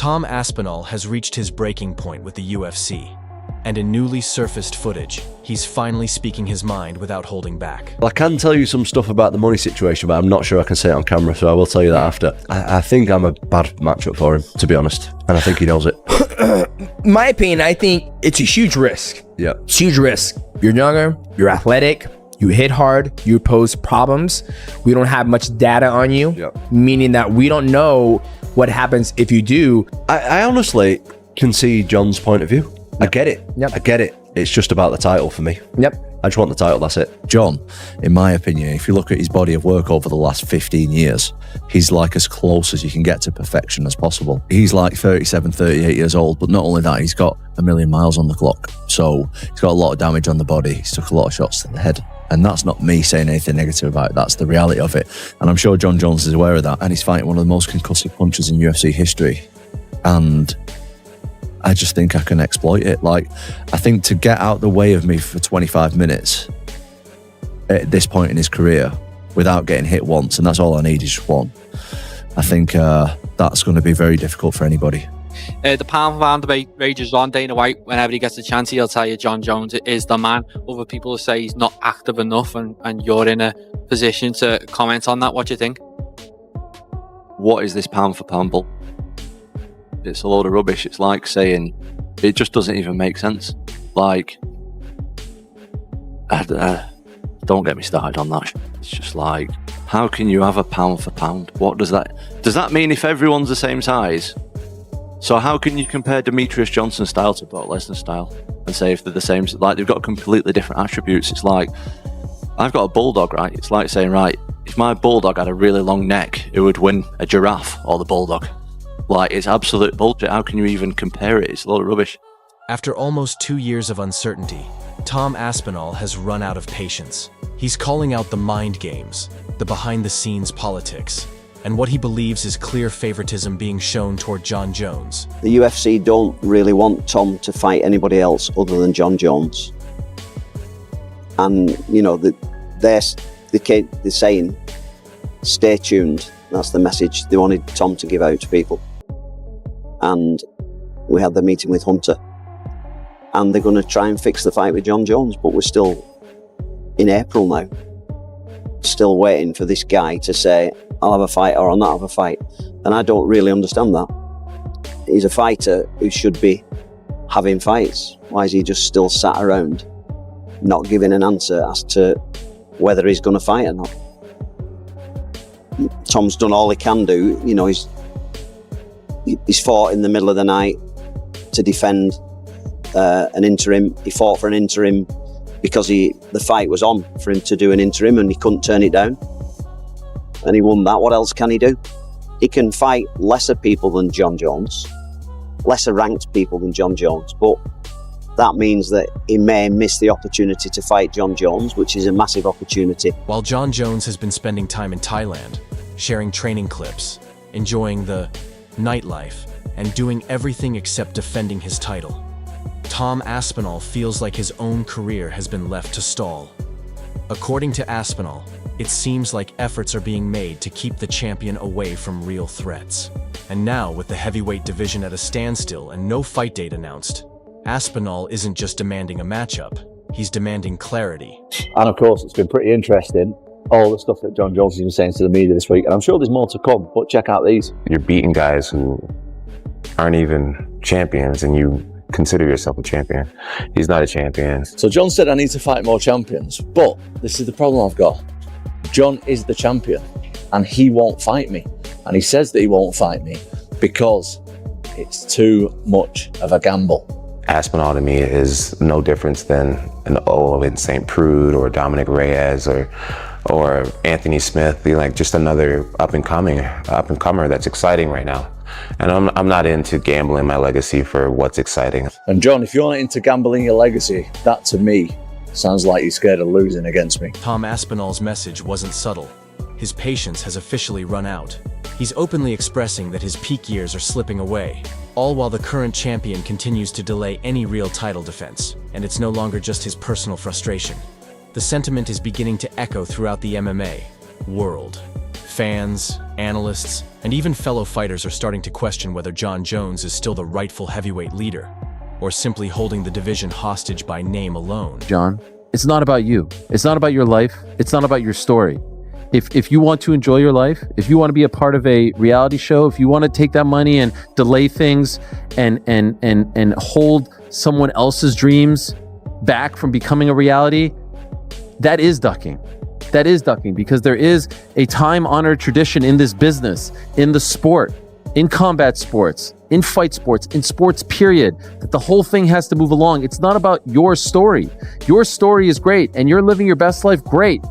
Tom Aspinall has reached his breaking point with the UFC, and in newly surfaced footage, he's finally speaking his mind without holding back. I can tell you some stuff about the money situation, but I'm not sure I can say it on camera, so I will tell you that after. I think I'm a bad matchup for him, to be honest, and I think he knows it. My opinion, I think it's a huge risk. Yeah. It's a huge risk. You're younger, you're athletic, you hit hard, you pose problems. We don't have much data on you, meaning that we don't know what happens if you do. I honestly can see Jon's point of view. I get it. I get it. It's just about the title for me. I just want the title, that's it. Jon, in my opinion, if you look at his body of work over the last 15 years, he's like as close as you can get to perfection as possible. He's like 37, 38 years old, but not only that, he's got 1 million miles on the clock. So he's got a lot of damage on the body. He's took a lot of shots to the head. And that's not me saying anything negative about it. That's the reality of it. And I'm sure Jon Jones is aware of that. And he's fighting one of the most concussive punchers in UFC history. And I just think I can exploit it. Like, I think to get out the way of me for 25 minutes at this point in his career without getting hit once, and that's all I need is just one, I think that's going to be very difficult for anybody. The pound for pound debate rages on. Dana White, whenever he gets a chance, he'll tell you Jon Jones is the man. Other people say he's not active enough, and you're in a position to comment on that. What do you think? What is this pound for pound bull? It's a load of rubbish. It's like saying it just doesn't even make sense. Like, don't get me started on that. It's just like, how can you have a pound for pound? What does that mean if everyone's the same size? So how can you compare Demetrius Johnson's style to Brock Lesnar's style and say if they're the same? Like, they've got completely different attributes. It's like, I've got a bulldog, right? It's like saying, right, if my bulldog had a really long neck, it would win a giraffe or the bulldog. Like, it's absolute bullshit. How can you even compare it? It's a lot of rubbish. After almost 2 years of uncertainty, Tom Aspinall has run out of patience. He's calling out the mind games, the behind-the-scenes politics, and what he believes is clear favoritism being shown toward Jon Jones. The UFC don't really want Tom to fight anybody else other than Jon Jones. And, you know, they're saying, stay tuned. That's the message they wanted Tom to give out to people. And we had the meeting with Hunter. And they're going to try and fix the fight with Jon Jones, but we're still in April now. Still waiting for this guy to say, I'll have a fight or I'll not have a fight. And I don't really understand that. He's a fighter who should be having fights. Why is he just still sat around, not giving an answer as to whether he's going to fight or not? Tom's done all he can do. You know, he's fought in the middle of the night to defend an interim. He fought for an interim because the fight was on for him to do an interim and he couldn't turn it down. And he won that. What else can he do? He can fight lesser people than Jon Jones, lesser ranked people than Jon Jones, but that means that he may miss the opportunity to fight Jon Jones, which is a massive opportunity. While Jon Jones has been spending time in Thailand, sharing training clips, enjoying the nightlife, and doing everything except defending his title, Tom Aspinall feels like his own career has been left to stall. According to Aspinall, it seems like efforts are being made to keep the champion away from real threats. And now, with the heavyweight division at a standstill and no fight date announced, Aspinall isn't just demanding a matchup, he's demanding clarity. And of course, it's been pretty interesting, all the stuff that Jon Jones has been saying to the media this week, and I'm sure there's more to come, but check out these. You're beating guys who aren't even champions, and you consider yourself a champion. He's not a champion. So Jon said I need to fight more champions, but this is the problem I've got. Jon is the champion, and he won't fight me. And he says that he won't fight me because it's too much of a gamble. Aspinall to me is no different than an Owen St. Prude or Dominic Reyes or Anthony Smith, like just another up-and-comer that's exciting right now. And I'm not into gambling my legacy for what's exciting. And Jon, if you're not into gambling your legacy, that to me sounds like you're scared of losing against me. Tom Aspinall's message wasn't subtle. His patience has officially run out. He's openly expressing that his peak years are slipping away, all while the current champion continues to delay any real title defense, and it's no longer just his personal frustration. The sentiment is beginning to echo throughout the MMA world. Fans, analysts, and even fellow fighters are starting to question whether Jon Jones is still the rightful heavyweight leader, or simply holding the division hostage by name alone. John, it's not about you. It's not about your life. It's not about your story. If you want to enjoy your life, if you want to be a part of a reality show, if you want to take that money and delay things and hold someone else's dreams back from becoming a reality, that is ducking. That is ducking, because there is a time-honored tradition in this business, in the sport, in combat sports, in fight sports, in sports period, that the whole thing has to move along. It's not about your story. Your story is great and you're living your best life, great.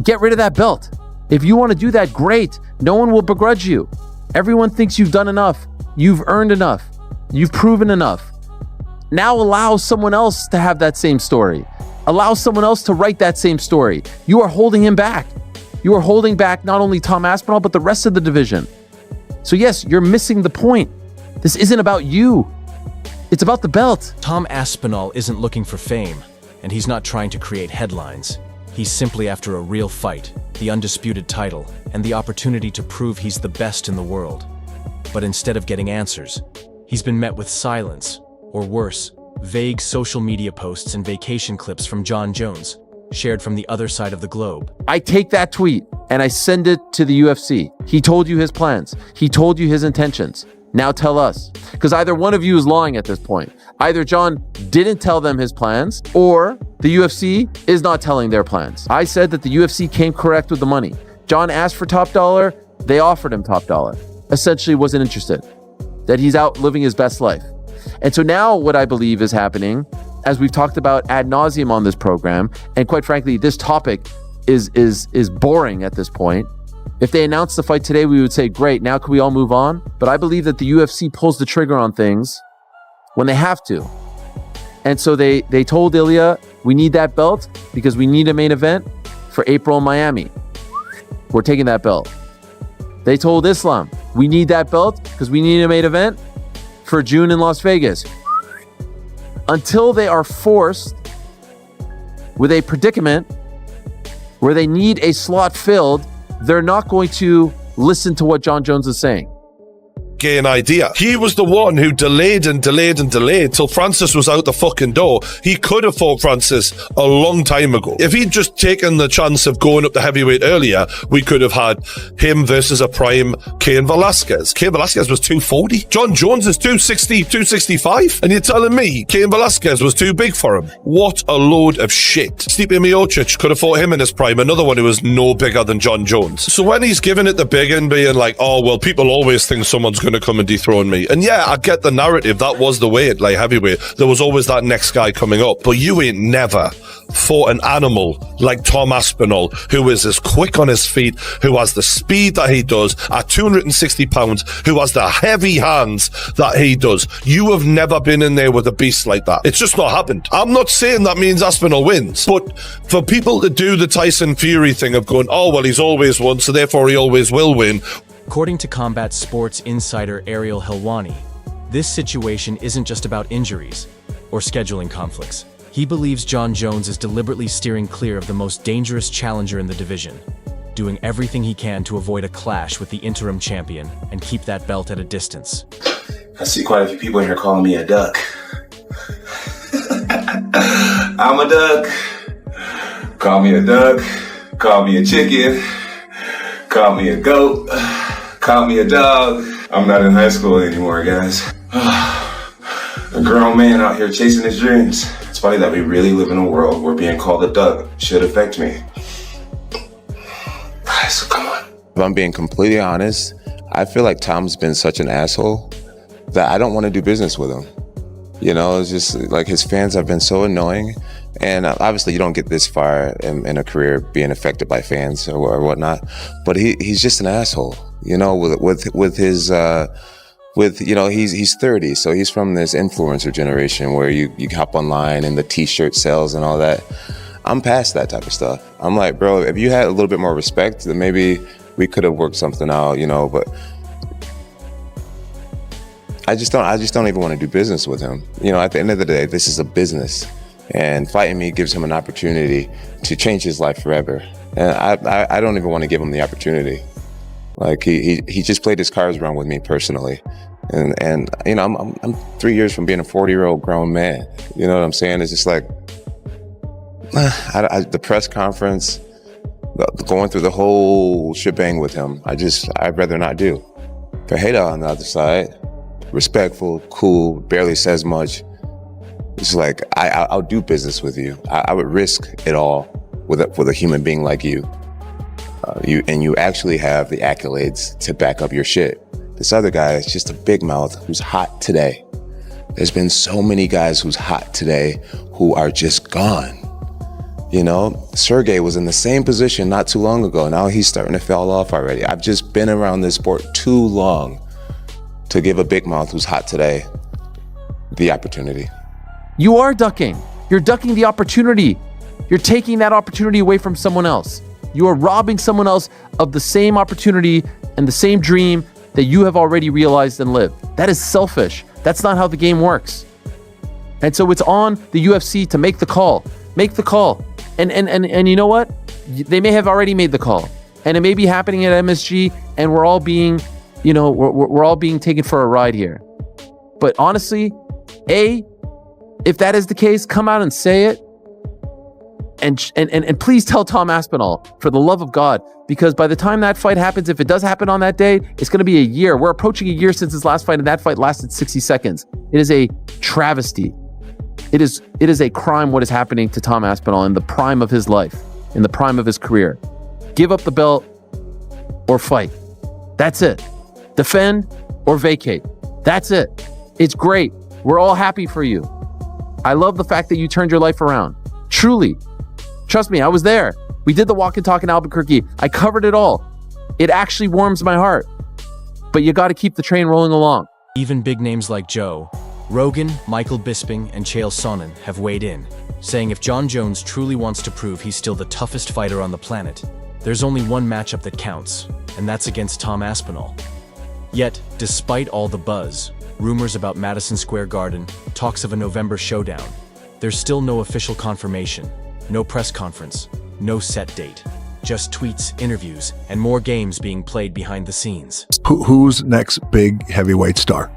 Get rid of that belt. If you want to do that, great. No one will begrudge you. Everyone thinks you've done enough. You've earned enough. You've proven enough. Now allow someone else to have that same story. Allow someone else to write that same story. You are holding him back. You are holding back not only Tom Aspinall, but the rest of the division. So yes, you're missing the point. This isn't about you. It's about the belt. Tom Aspinall isn't looking for fame, and he's not trying to create headlines. He's simply after a real fight, the undisputed title, and the opportunity to prove he's the best in the world. But instead of getting answers, he's been met with silence, or worse, vague social media posts and vacation clips from Jon Jones, shared from the other side of the globe. I take that tweet and I send it to the UFC. He told you his plans. He told you his intentions. Now tell us. Because either one of you is lying at this point. Either Jon didn't tell them his plans, or the UFC is not telling their plans. I said that the UFC came correct with the money. Jon asked for top dollar. They offered him top dollar. Essentially wasn't interested. That he's out living his best life. And so now what I believe is happening, as we've talked about ad nauseum on this program, and quite frankly, this topic is boring at this point. If they announced the fight today, we would say, great, now can we all move on? But I believe that the UFC pulls the trigger on things when they have to. And so they told Ilya, we need that belt because we need a main event for April in Miami. We're taking that belt. They told Islam, we need that belt because we need a main event for June in Las Vegas. Until they are forced with a predicament where they need a slot filled, they're not going to listen to what Jon Jones is saying. An idea. He was the one who delayed till Francis was out the fucking door. He could have fought Francis a long time ago. If he'd just taken the chance of going up the heavyweight earlier, we could have had him versus a prime Cain Velasquez. Cain Velasquez was 240. Jon Jones is 260, 265. And you're telling me Cain Velasquez was too big for him? What a load of shit. Stipe Miocic could have fought him in his prime, another one who was no bigger than Jon Jones. So when he's giving it the big and being like, oh, well, people always think someone's going to come and dethrone me. And yeah, I get the narrative. That was the way at light heavyweight. There was always that next guy coming up. But you ain't never fought an animal like Tom Aspinall, who is as quick on his feet, who has the speed that he does at 260 pounds, who has the heavy hands that he does. You have never been in there with a beast like that. It's just not happened. I'm not saying that means Aspinall wins, but for people to do the Tyson Fury thing of going, oh, well, he's always won, so therefore he always will win. According to Combat Sports insider Ariel Helwani, this situation isn't just about injuries or scheduling conflicts. He believes Jon Jones is deliberately steering clear of the most dangerous challenger in the division, doing everything he can to avoid a clash with the interim champion and keep that belt at a distance. I see quite a few people in here calling me a duck. I'm a duck. Call me a duck. Call me a chicken. Call me a goat. Call me a dog. I'm not in high school anymore, guys. A grown man out here chasing his dreams. It's funny that we really live in a world where being called a duck should affect me. So come on. If I'm being completely honest, I feel like Tom's been such an asshole that I don't want to do business with him. You know, it's just like his fans have been so annoying. And obviously you don't get this far in a career being affected by fans or whatnot, but he's just an asshole, you know, with his, you know, he's 30, so he's from this influencer generation where you hop online and the t-shirt sales and all that. I'm past that type of stuff. I'm like, bro, if you had a little bit more respect, then maybe we could have worked something out, you know, but I just don't even want to do business with him. You know, at the end of the day, this is a business. And fighting me gives him an opportunity to change his life forever. And I don't even want to give him the opportunity. Like he just played his cards wrong with me personally. And you know, I'm 3 years from being a 40-year-old grown man. You know what I'm saying? It's just like the press conference, going through the whole shebang with him. I'd rather not do. Ferreira on the other side, respectful, cool, barely says much. It's like I'll do business with you. I would risk it all with a human being like you. You actually have the accolades to back up your shit. This other guy is just a big mouth who's hot today. There's been so many guys who's hot today who are just gone. You know, Sergey was in the same position not too long ago. Now he's starting to fall off already. I've just been around this sport too long to give a big mouth who's hot today the opportunity. You are ducking. You're ducking the opportunity. You're taking that opportunity away from someone else. You are robbing someone else of the same opportunity and the same dream that you have already realized and lived. That is selfish. That's not how the game works. And so it's on the UFC to make the call. Make the call. And you know what? They may have already made the call. And it may be happening at MSG, and we're all being, you know, we're all being taken for a ride here. But honestly, if that is the case, come out and say it. And please tell Tom Aspinall, for the love of God, because by the time that fight happens, if it does happen on that day, it's going to be a year. We're approaching a year since his last fight, and that fight lasted 60 seconds. It is a travesty. It is a crime what is happening to Tom Aspinall in the prime of his life, in the prime of his career. Give up the belt or fight. That's it. Defend or vacate. That's it. It's great. We're all happy for you. I love the fact that you turned your life around. Truly. Trust me, I was there. We did the walk and talk in Albuquerque. I covered it all. It actually warms my heart. But you got to keep the train rolling along. Even big names like Joe Rogan, Michael Bisping, and Chael Sonnen have weighed in, saying if Jon Jones truly wants to prove he's still the toughest fighter on the planet, there's only one matchup that counts, and that's against Tom Aspinall. Yet, despite all the buzz, rumors about Madison Square Garden, talks of a November showdown, there's still no official confirmation, no press conference, no set date. Just tweets, interviews, and more games being played behind the scenes. Who's next big heavyweight star?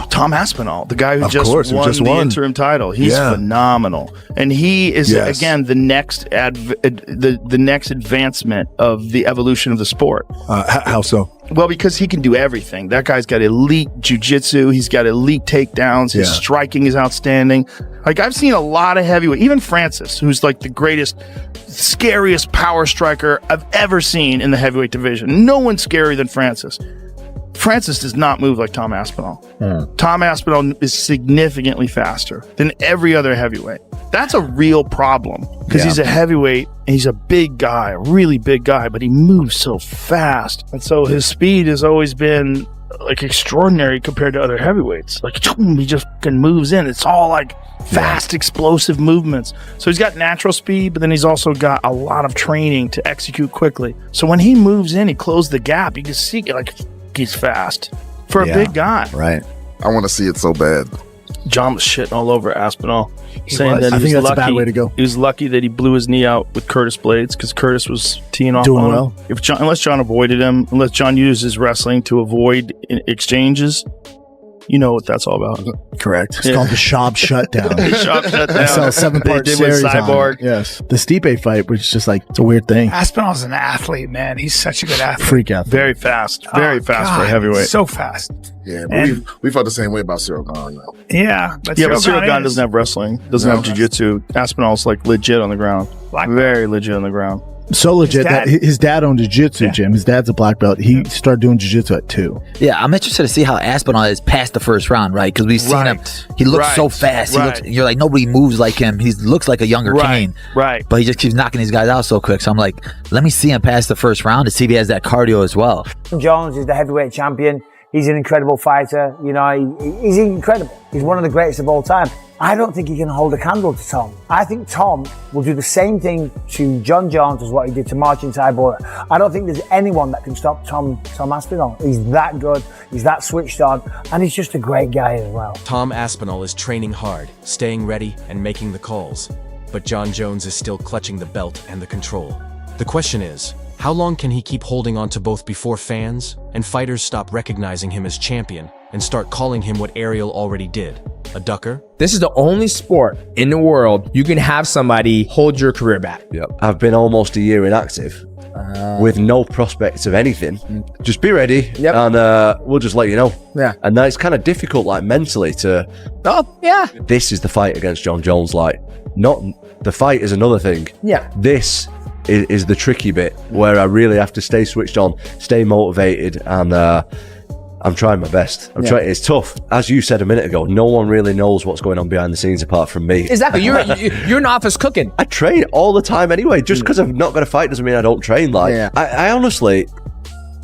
Tom Aspinall, the guy who just won the interim title. He's phenomenal, and he is again the next the next advancement of the evolution of the sport. How so? Well, because he can do everything. That guy's got elite jiu-jitsu. He's got elite takedowns. His striking is outstanding. Like, I've seen a lot of heavyweight, even Francis, who's like the greatest, scariest power striker I've ever seen in the heavyweight division. No one's scarier than Francis. Francis does not move like Tom Aspinall. Tom Aspinall is significantly faster than every other heavyweight. That's a real problem because he's a heavyweight and he's a big guy, a really big guy, but he moves so fast. And so his speed has always been like extraordinary compared to other heavyweights. Like, he just moves in. It's all like fast, explosive movements. So he's got natural speed, but then he's also got a lot of training to execute quickly. So when he moves in, he closes the gap. You can see like he's fast for a big guy. Right. I want to see it so bad. John was shitting all over Aspinall, saying was. that I he think was that's lucky. a bad way to go. He was lucky that he blew his knee out with Curtis Blades because Curtis was teeing off Doing on well. him. Unless John avoided him, unless John used his wrestling to avoid exchanges, you know what that's all about. Correct. It's called the Shop Shutdown. The Shop Shutdown. I saw a 7-part They did with series on Cyborg. it. Yes. The Stipe fight, which is just like, it's a weird thing. Aspinall's an athlete, man. He's such a good athlete. Freak athlete. Very fast. Very fast for a heavyweight. So fast. Yeah, but we felt the same way about Cyril Gahn now. Yeah, but Cyril Gahn Gahn doesn't have wrestling, doesn't have jiu-jitsu. Aspinall's like legit on the ground. Very legit on the ground. So legit that his dad owned a jiu-jitsu gym. His dad's a black belt. He started doing jiu-jitsu at 2. Yeah, I'm interested to see how Aspinall is past the first round, right? Because we've seen him. He looks so fast. He looks, you're like, nobody moves like him. He looks like a younger Kane. Right. But he just keeps knocking these guys out so quick. So I'm like, let me see him past the first round to see if he has that cardio as well. Jones is the heavyweight champion. He's an incredible fighter. You know, he's incredible. He's one of the greatest of all time. I don't think he can hold a candle to Tom. I think Tom will do the same thing to Jon Jones as what he did to Marcin Tybura. I don't think there's anyone that can stop Tom Aspinall. He's that good. He's that switched on. And he's just a great guy as well. Tom Aspinall is training hard, staying ready, and making the calls. But Jon Jones is still clutching the belt and the control. The question is, How long can he keep holding on to both before fans and fighters stop recognizing him as champion and start calling him what Ariel already did, a ducker? This is the only sport in the world you can have somebody hold your career back. Yep. I've been almost a year inactive with no prospects of anything. Just be ready, and we'll just let you know. Yeah. And that's kind of difficult, like mentally, to. Oh yeah. This is the fight against Jon Jones. Like, not the fight is another thing. Yeah. This is the tricky bit where I really have to stay switched on, stay motivated, and I'm trying my best. I'm trying. It's tough, as you said a minute ago. No one really knows what's going on behind the scenes apart from me. Exactly. You're in the office cooking. I train all the time anyway. Just because I've not got a fight doesn't mean I don't train. Like, I honestly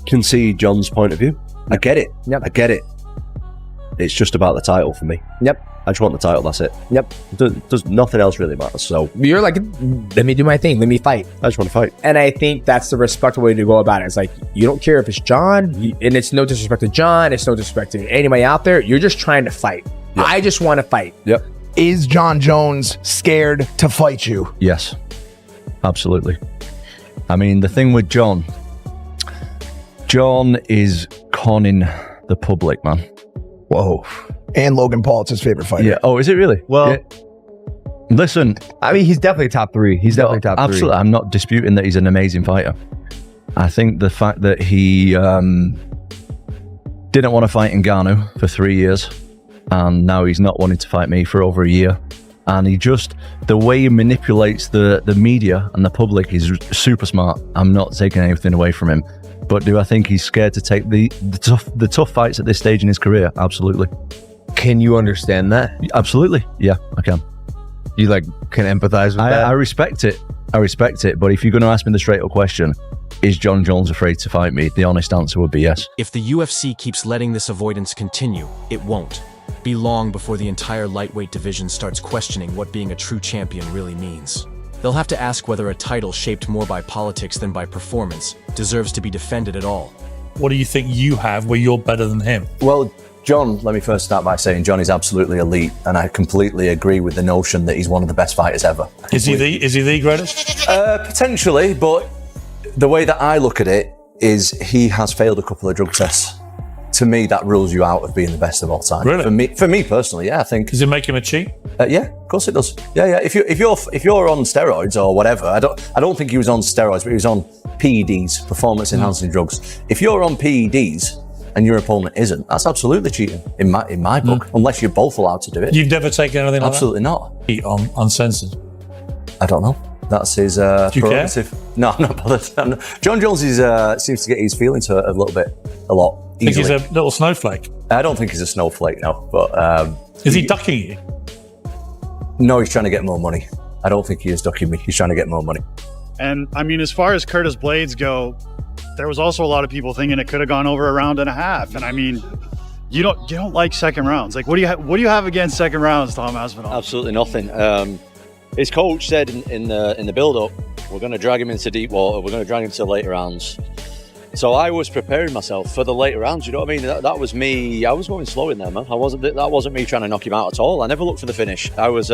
can see Jon's point of view. I get it. I get it. It's just about the title for me. I just want the title. That's it. Does nothing else really matter. So you're like, let me do my thing. Let me fight. I just want to fight. And I think that's the respectable way to go about it. It's like, you don't care if it's Jon, and it's no disrespect to Jon. It's no disrespect to anybody out there. You're just trying to fight. I just want to fight. Is Jon Jones scared to fight you? Yes, absolutely. I mean, the thing with Jon is conning the public, man. Whoa. And Logan Paul, it's his favorite fighter. Yeah. Oh, is it really? Well, listen. I mean, he's definitely top 3. He's definitely top 3. Absolutely. I'm not disputing that he's an amazing fighter. I think the fact that he didn't want to fight Ngannou for 3 years, and now he's not wanting to fight me for over a year. And he just, the way he manipulates the media and the public is super smart. I'm not taking anything away from him. But do I think he's scared to take the tough fights at this stage in his career? Absolutely. Can you understand that? Absolutely. Yeah, I can. You can empathize with that? I respect it. But if you're going to ask me the straight up question, is Jon Jones afraid to fight me? The honest answer would be yes. If the UFC keeps letting this avoidance continue, it won't be long before the entire lightweight division starts questioning what being a true champion really means. They'll have to ask whether a title shaped more by politics than by performance deserves to be defended at all. What do you think you have where you're better than him? Well, Jon, let me first start by saying Jon is absolutely elite, and I completely agree with the notion that he's one of the best fighters ever. Is he the greatest? Potentially, but the way that I look at it is he has failed a couple of drug tests. To me, that rules you out of being the best of all time. Really? For me personally, yeah, I think. Does it make him a cheat? Yeah, of course it does. Yeah. If you're on steroids or whatever, I don't think he was on steroids, but he was on PEDs, performance enhancing drugs. If you're on PEDs and your opponent isn't, that's absolutely cheating in my book, unless you're both allowed to do it. You've never taken anything like absolutely that? Not. Eat on uncensored. I don't know. That's his prerogative. No, I'm not bothered. Jon Jones seems to get his feelings hurt a lot. I think he's a little snowflake. I don't think he's a snowflake, no. But is he ducking you? No, he's trying to get more money. I don't think he is ducking me. He's trying to get more money. And I mean, as far as Curtis Blades go, there was also a lot of people thinking it could have gone over a round and a half. And I mean, you don't like second rounds. Like, what do you have against second rounds, Tom Aspinall? Absolutely nothing. His coach said in the build-up, we're going to drag him into deep water. We're going to drag him to later rounds. So I was preparing myself for the later rounds. You know what I mean? That was me. I was going slow in there, man. That wasn't me trying to knock him out at all. I never looked for the finish. I was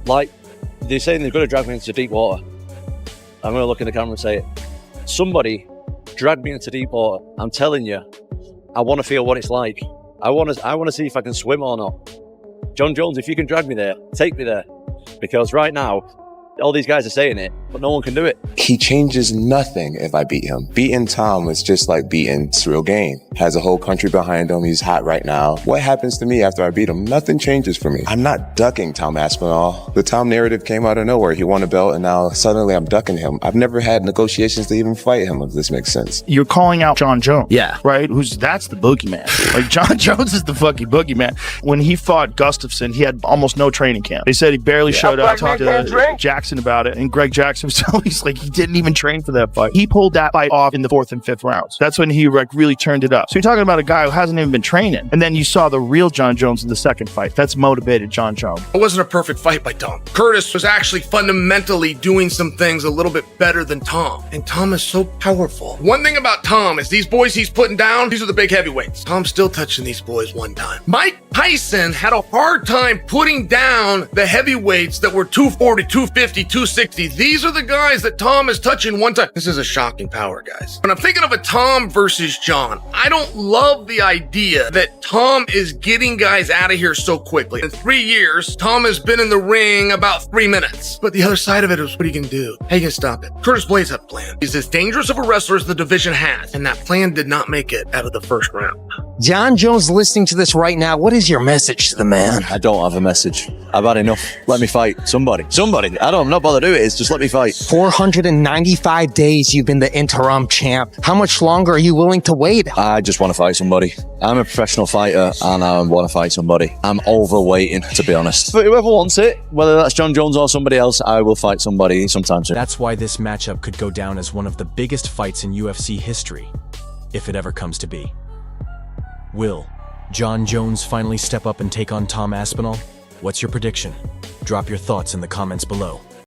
like they're saying they're going to drag me into deep water. I'm going to look in the camera and say, somebody dragged me into deep water. I'm telling you, I want to feel what it's like. I want to see if I can swim or not. Jon Jones, if you can drag me there, take me there. Because right now, all these guys are saying it, but no one can do it. He changes nothing if I beat him. Beating Tom is just like beating Cyril Gain. Has a whole country behind him. He's hot right now. What happens to me after I beat him? Nothing changes for me. I'm not ducking Tom Aspinall. The Tom narrative came out of nowhere. He won a belt and now suddenly I'm ducking him. I've never had negotiations to even fight him, if this makes sense. You're calling out Jon Jones. Yeah. Right? That's the boogeyman. Like, Jon Jones is the fucking boogeyman. When he fought Gustafsson, he had almost no training camp. They said he barely showed up. Talked to Jackson about it, and Greg Jackson was telling he's like, he didn't even train for that fight. He pulled that fight off in the 4th and 5th rounds. That's when he really turned it up. So you're talking about a guy who hasn't even been training. And then you saw the real Jon Jones in the second fight. That's motivated Jon Jones. It wasn't a perfect fight by Tom. Curtis was actually fundamentally doing some things a little bit better than Tom. And Tom is so powerful. One thing about Tom is these boys he's putting down, these are the big heavyweights. Tom's still touching these boys one time. Mike Tyson had a hard time putting down the heavyweights that were 240, 250. 250, 260. These are the guys that Tom is touching one time. This is a shocking power, guys. When I'm thinking of a Tom versus Jon, I don't love the idea that Tom is getting guys out of here so quickly. In 3 years, Tom has been in the ring about 3 minutes. But the other side of it is, what are you going to do? How are you going to stop it? Curtis Blades had a plan. He's as dangerous of a wrestler as the division has, and that plan did not make it out of the first round. Jon Jones listening to this right now, what is your message to the man? I don't have a message. I've had enough. Let me fight. Somebody. I'm not bothered who it is. Just let me fight. 495 days you've been the interim champ. How much longer are you willing to wait? I just want to fight somebody. I'm a professional fighter and I want to fight somebody. I'm overweighting, to be honest. But whoever wants it, whether that's Jon Jones or somebody else, I will fight somebody sometime soon. That's why this matchup could go down as one of the biggest fights in UFC history, if it ever comes to be. Will Jon Jones finally step up and take on Tom Aspinall? What's your prediction? Drop your thoughts in the comments below.